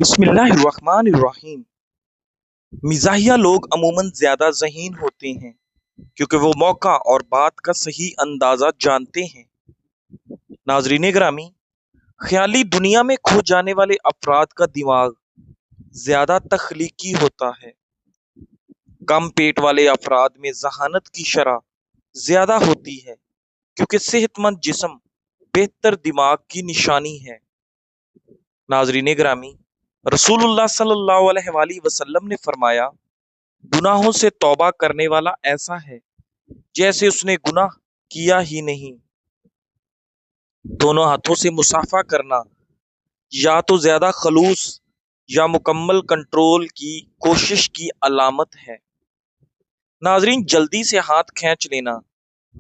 بسم اللہ الرحمن الرحیم۔ مزاحیہ لوگ عموماً زیادہ ذہین ہوتے ہیں کیونکہ وہ موقع اور بات کا صحیح اندازہ جانتے ہیں۔ ناظرین گرامی، خیالی دنیا میں کھو جانے والے افراد کا دماغ زیادہ تخلیقی ہوتا ہے۔ کم پیٹ والے افراد میں ذہانت کی شرح زیادہ ہوتی ہے کیونکہ صحت مند جسم بہتر دماغ کی نشانی ہے۔ ناظرین گرامی، رسول اللہ صلی اللہ علیہ وآلہ وسلم نے فرمایا، گناہوں سے توبہ کرنے والا ایسا ہے جیسے اس نے گناہ کیا ہی نہیں۔ دونوں ہاتھوں سے مصافحہ کرنا یا تو زیادہ خلوص یا مکمل کنٹرول کی کوشش کی علامت ہے۔ ناظرین، جلدی سے ہاتھ کھینچ لینا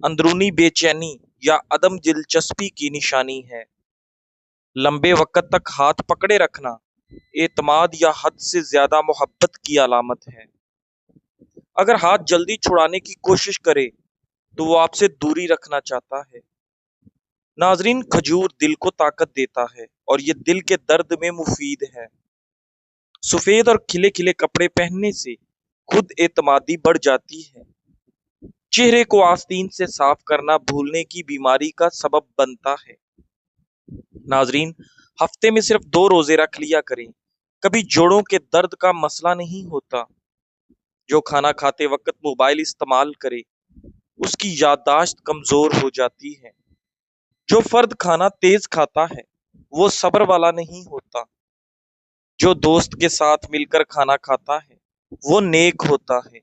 اندرونی بے چینی یا عدم دلچسپی کی نشانی ہے۔ لمبے وقت تک ہاتھ پکڑے رکھنا اعتماد یا حد سے زیادہ محبت کی علامت ہے۔ اگر ہاتھ جلدی چھڑانے کی کوشش کرے تو وہ آپ سے دوری رکھنا چاہتا ہے۔ ناظرین، کھجور دل کو طاقت دیتا ہے اور یہ دل کے درد میں مفید ہے۔ سفید اور کھلے کھلے کپڑے پہننے سے خود اعتمادی بڑھ جاتی ہے۔ چہرے کو آستین سے صاف کرنا بھولنے کی بیماری کا سبب بنتا ہے۔ ناظرین، ہفتے میں صرف 2 روزے رکھ لیا کریں، کبھی جوڑوں کے درد کا مسئلہ نہیں ہوتا۔ جو کھانا کھاتے وقت موبائل استعمال کرے اس کی یادداشت کمزور ہو جاتی ہے۔ جو فرد کھانا تیز کھاتا ہے وہ صبر والا نہیں ہوتا۔ جو دوست کے ساتھ مل کر کھانا کھاتا ہے وہ نیک ہوتا ہے،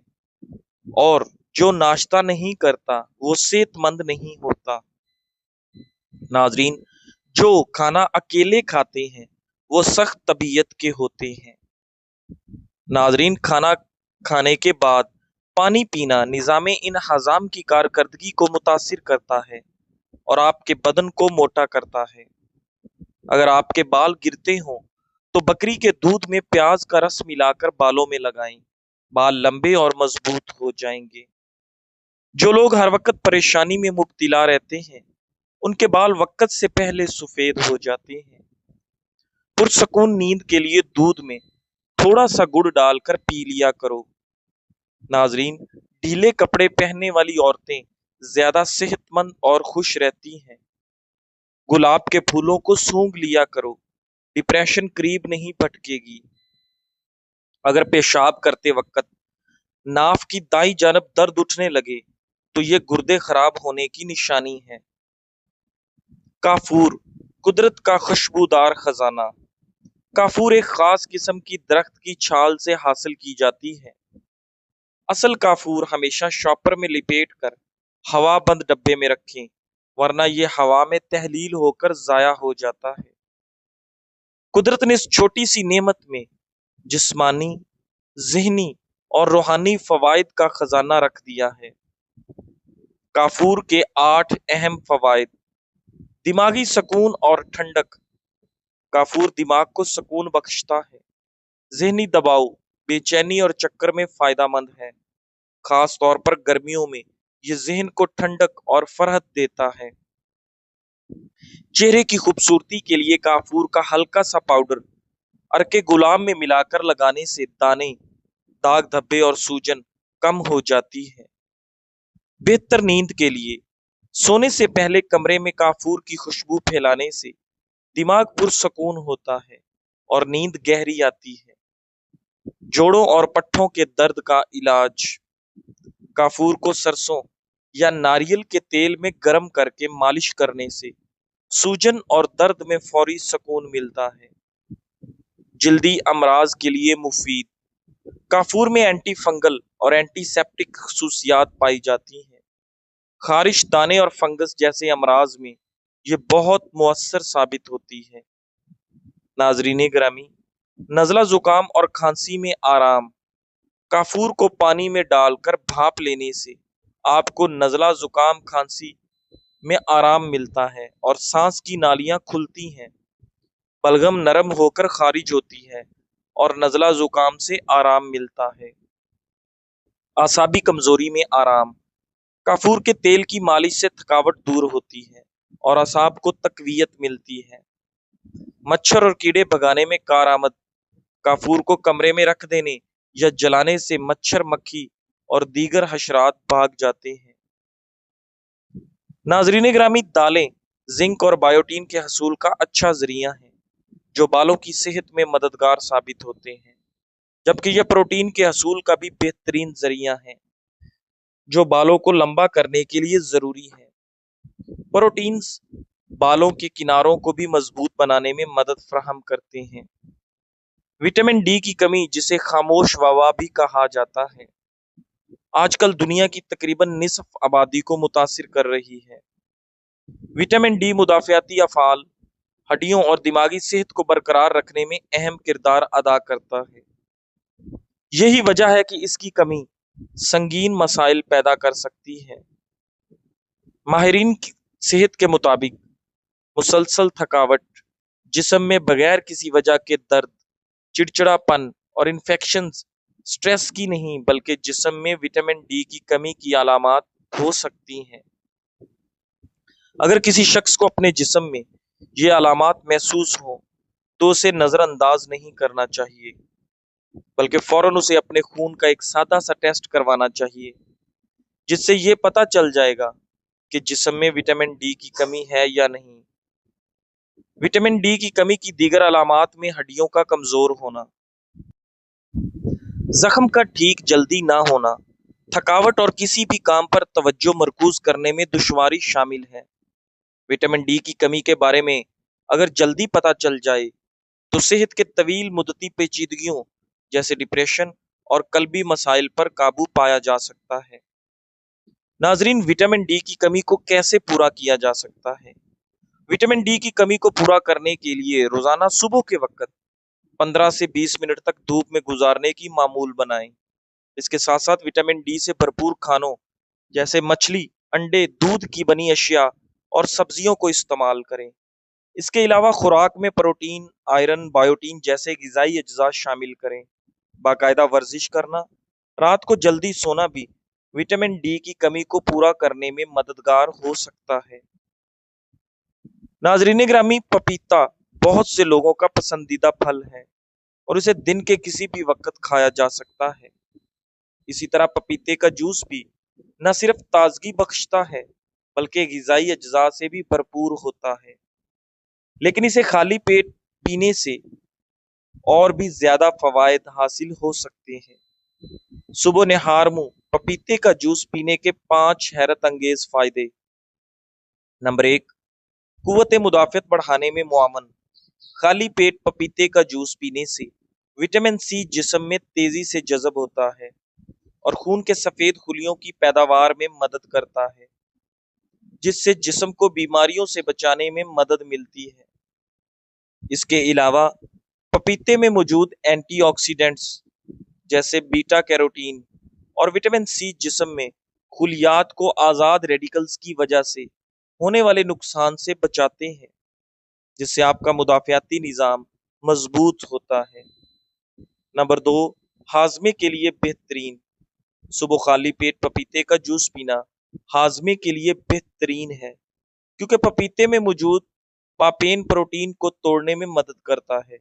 اور جو ناشتہ نہیں کرتا وہ صحت مند نہیں ہوتا۔ ناظرین، جو کھانا اکیلے کھاتے ہیں وہ سخت طبیعت کے ہوتے ہیں۔ ناظرین، کھانا کھانے کے بعد پانی پینا نظام انہضام کی کارکردگی کو متاثر کرتا ہے اور آپ کے بدن کو موٹا کرتا ہے۔ اگر آپ کے بال گرتے ہوں تو بکری کے دودھ میں پیاز کا رس ملا کر بالوں میں لگائیں، بال لمبے اور مضبوط ہو جائیں گے۔ جو لوگ ہر وقت پریشانی میں مبتلا رہتے ہیں ان کے بال وقت سے پہلے سفید ہو جاتے ہیں۔ پرسکون نیند کے لیے دودھ میں تھوڑا سا گڑ ڈال کر پی لیا کرو۔ ناظرین، ڈھیلے کپڑے پہننے والی عورتیں زیادہ صحت مند اور خوش رہتی ہیں۔ گلاب کے پھولوں کو سونگھ لیا کرو، ڈپریشن قریب نہیں پھٹکے گی۔ اگر پیشاب کرتے وقت ناف کی دائیں جانب درد اٹھنے لگے تو یہ گردے خراب ہونے کی نشانی ہے۔ کافور، قدرت کا خوشبودار خزانہ۔ کافور ایک خاص قسم کی درخت کی چھال سے حاصل کی جاتی ہے۔ اصل کافور ہمیشہ شاپر میں لپیٹ کر ہوا بند ڈبے میں رکھیں، ورنہ یہ ہوا میں تحلیل ہو کر ضائع ہو جاتا ہے۔ قدرت نے اس چھوٹی سی نعمت میں جسمانی، ذہنی اور روحانی فوائد کا خزانہ رکھ دیا ہے۔ کافور کے 8 اہم فوائد: دماغی سکون اور ٹھنڈک۔ کافور دماغ کو سکون بخشتا ہے۔ ذہنی دباؤ، بے چینی اور چکر میں فائدہ مند ہے۔ خاص طور پر گرمیوں میں یہ ذہن کو ٹھنڈک اور فرحت دیتا ہے۔ چہرے کی خوبصورتی کے لیے کافور کا ہلکا سا پاؤڈر عرق گلاب میں ملا کر لگانے سے دانے، داغ دھبے اور سوجن کم ہو جاتی ہے۔ بہتر نیند کے لیے سونے سے پہلے کمرے میں کافور کی خوشبو پھیلانے سے دماغ پرسکون ہوتا ہے اور نیند گہری آتی ہے۔ جوڑوں اور پٹھوں کے درد کا علاج۔ کافور کو سرسوں یا ناریل کے تیل میں گرم کر کے مالش کرنے سے سوجن اور درد میں فوری سکون ملتا ہے۔ جلدی امراض کے لیے مفید۔ کافور میں اینٹی فنگل اور اینٹی سیپٹک خصوصیات پائی جاتی ہیں۔ خارش، دانے اور فنگس جیسے امراض میں یہ بہت مؤثر ثابت ہوتی ہے۔ ناظرین گرامی، نزلہ زکام اور کھانسی میں آرام۔ کافور کو پانی میں ڈال کر بھاپ لینے سے آپ کو نزلہ زکام کھانسی میں آرام ملتا ہے اور سانس کی نالیاں کھلتی ہیں، بلغم نرم ہو کر خارج ہوتی ہے اور نزلہ زکام سے آرام ملتا ہے۔ اعصابی کمزوری میں آرام۔ کافور کے تیل کی مالش سے تھکاوٹ دور ہوتی ہے اور اعصاب کو تقویت ملتی ہے۔ مچھر اور کیڑے بھگانے میں کارآمد۔ کافور کو کمرے میں رکھ دینے یا جلانے سے مچھر مکھی اور دیگر حشرات بھاگ جاتے ہیں۔ ناظرین گرامی، دالیں زنک اور بایوٹین کے حصول کا اچھا ذریعہ ہیں جو بالوں کی صحت میں مددگار ثابت ہوتے ہیں، جبکہ یہ پروٹین کے حصول کا بھی بہترین ذریعہ ہیں جو بالوں کو لمبا کرنے کے لیے ضروری ہے۔ پروٹینز بالوں کے کناروں کو بھی مضبوط بنانے میں مدد فراہم کرتے ہیں۔ وٹامن ڈی کی کمی، جسے خاموش وبا بھی کہا جاتا ہے، آج کل دنیا کی تقریباً نصف آبادی کو متاثر کر رہی ہے۔ وٹامن ڈی مدافعتی افعال، ہڈیوں اور دماغی صحت کو برقرار رکھنے میں اہم کردار ادا کرتا ہے۔ یہی وجہ ہے کہ اس کی کمی سنگین مسائل پیدا کر سکتی ہے۔ ماہرین کی صحت کے مطابق مسلسل تھکاوٹ، جسم میں بغیر کسی وجہ کے درد، چڑچڑا پن اور انفیکشنز سٹریس کی نہیں بلکہ جسم میں وٹامن ڈی کی کمی کی علامات ہو سکتی ہیں۔ اگر کسی شخص کو اپنے جسم میں یہ علامات محسوس ہوں تو اسے نظر انداز نہیں کرنا چاہیے، بلکہ فوراً اسے اپنے خون کا ایک سادہ سا ٹیسٹ کروانا چاہیے، جس سے یہ پتہ چل جائے گا کہ جسم میں وٹامن ڈی کی کمی ہے یا نہیں۔ وٹامن ڈی کی کمی کی دیگر علامات میں ہڈیوں کا کمزور ہونا، زخم کا ٹھیک جلدی نہ ہونا، تھکاوٹ اور کسی بھی کام پر توجہ مرکوز کرنے میں دشواری شامل ہے۔ وٹامن ڈی کی کمی کے بارے میں اگر جلدی پتہ چل جائے تو صحت کے طویل مدتی پیچیدگیوں جیسے ڈپریشن اور قلبی مسائل پر قابو پایا جا سکتا ہے۔ ناظرین، وٹامن ڈی کی کمی کو کیسے پورا کیا جا سکتا ہے؟ وٹامن ڈی کی کمی کو پورا کرنے کے لیے روزانہ صبح کے وقت 15 سے 20 منٹ تک دھوپ میں گزارنے کی معمول بنائیں۔ اس کے ساتھ ساتھ وٹامن ڈی سے بھرپور کھانوں جیسے مچھلی، انڈے، دودھ کی بنی اشیاء اور سبزیوں کو استعمال کریں۔ اس کے علاوہ خوراک میں پروٹین، آئرن، بایوٹین جیسے غذائی اجزاء شامل کریں۔ باقاعدہ ورزش کرنا، رات کو جلدی سونا بھی وٹامن ڈی کی کمی کو پورا کرنے میں مددگار ہو سکتا ہے۔ ناظرین گرامی، پپیتا بہت سے لوگوں کا پسندیدہ پھل ہے اور اسے دن کے کسی بھی وقت کھایا جا سکتا ہے۔ اسی طرح پپیتے کا جوس بھی نہ صرف تازگی بخشتا ہے بلکہ غذائی اجزاء سے بھی بھرپور ہوتا ہے، لیکن اسے خالی پیٹ پینے سے اور بھی زیادہ فوائد حاصل ہو سکتے ہیں۔ صبح نہار منہ پپیتے کا جوس پینے کے 5 حیرت انگیز فائدے۔ نمبر 1، قوت مدافعت بڑھانے میں معاون۔ خالی پیٹ پپیتے کا جوس پینے سے وٹامن سی جسم میں تیزی سے جذب ہوتا ہے اور خون کے سفید خلیوں کی پیداوار میں مدد کرتا ہے، جس سے جسم کو بیماریوں سے بچانے میں مدد ملتی ہے۔ اس کے علاوہ پپیتے میں موجود اینٹی آکسیڈنٹس جیسے بیٹا کیروٹین اور وٹامن سی جسم میں خلیات کو آزاد ریڈیکلز کی وجہ سے ہونے والے نقصان سے بچاتے ہیں، جس سے آپ کا مدافعتی نظام مضبوط ہوتا ہے۔ نمبر 2، ہاضمے کے لیے بہترین۔ صبح خالی پیٹ پپیتے کا جوس پینا ہاضمے کے لیے بہترین ہے، کیونکہ پپیتے میں موجود پاپین پروٹین کو توڑنے میں مدد کرتا ہے،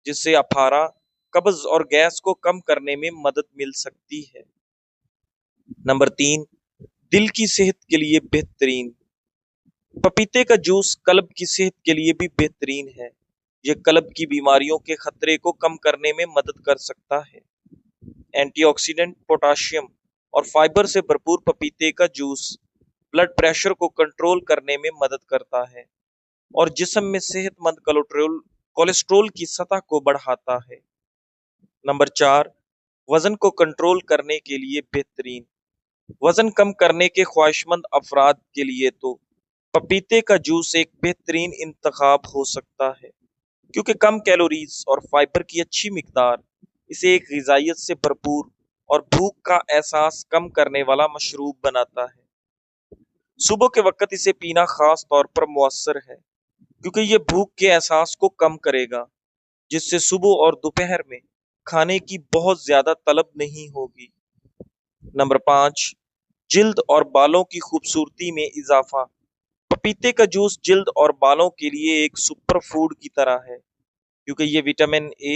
جس سے اپھارا، قبض اور گیس کو کم کرنے میں مدد مل سکتی ہے۔ نمبر 3، دل کی صحت کے لیے بہترین۔ پپیتے کا جوس قلب کی صحت کے لیے بھی بہترین ہے۔ یہ قلب کی بیماریوں کے خطرے کو کم کرنے میں مدد کر سکتا ہے۔ اینٹی آکسیڈنٹ، پوٹاشیم اور فائبر سے بھرپور پپیتے کا جوس بلڈ پریشر کو کنٹرول کرنے میں مدد کرتا ہے اور جسم میں صحت مند کولیسٹرول کی سطح کو بڑھاتا ہے۔ نمبر 4، وزن کو کنٹرول کرنے کے لیے بہترین۔ وزن کم کرنے کے خواہشمند افراد کے لیے تو پپیتے کا جوس ایک بہترین انتخاب ہو سکتا ہے، کیونکہ کم کیلوریز اور فائبر کی اچھی مقدار اسے ایک غذائیت سے بھرپور اور بھوک کا احساس کم کرنے والا مشروب بناتا ہے۔ صبح کے وقت اسے پینا خاص طور پر مؤثر ہے، کیونکہ یہ بھوک کے احساس کو کم کرے گا، جس سے صبح اور دوپہر میں کھانے کی بہت زیادہ طلب نہیں ہوگی۔ نمبر 5، جلد اور بالوں کی خوبصورتی میں اضافہ۔ پپیتے کا جوس جلد اور بالوں کے لیے ایک سپر فوڈ کی طرح ہے، کیونکہ یہ وٹامن اے،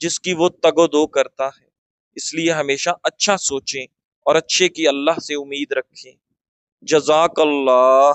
جس کی وہ تگ و دو کرتا ہے۔ اس لیے ہمیشہ اچھا سوچیں اور اچھے کی اللہ سے امید رکھیں۔ جزاک اللہ۔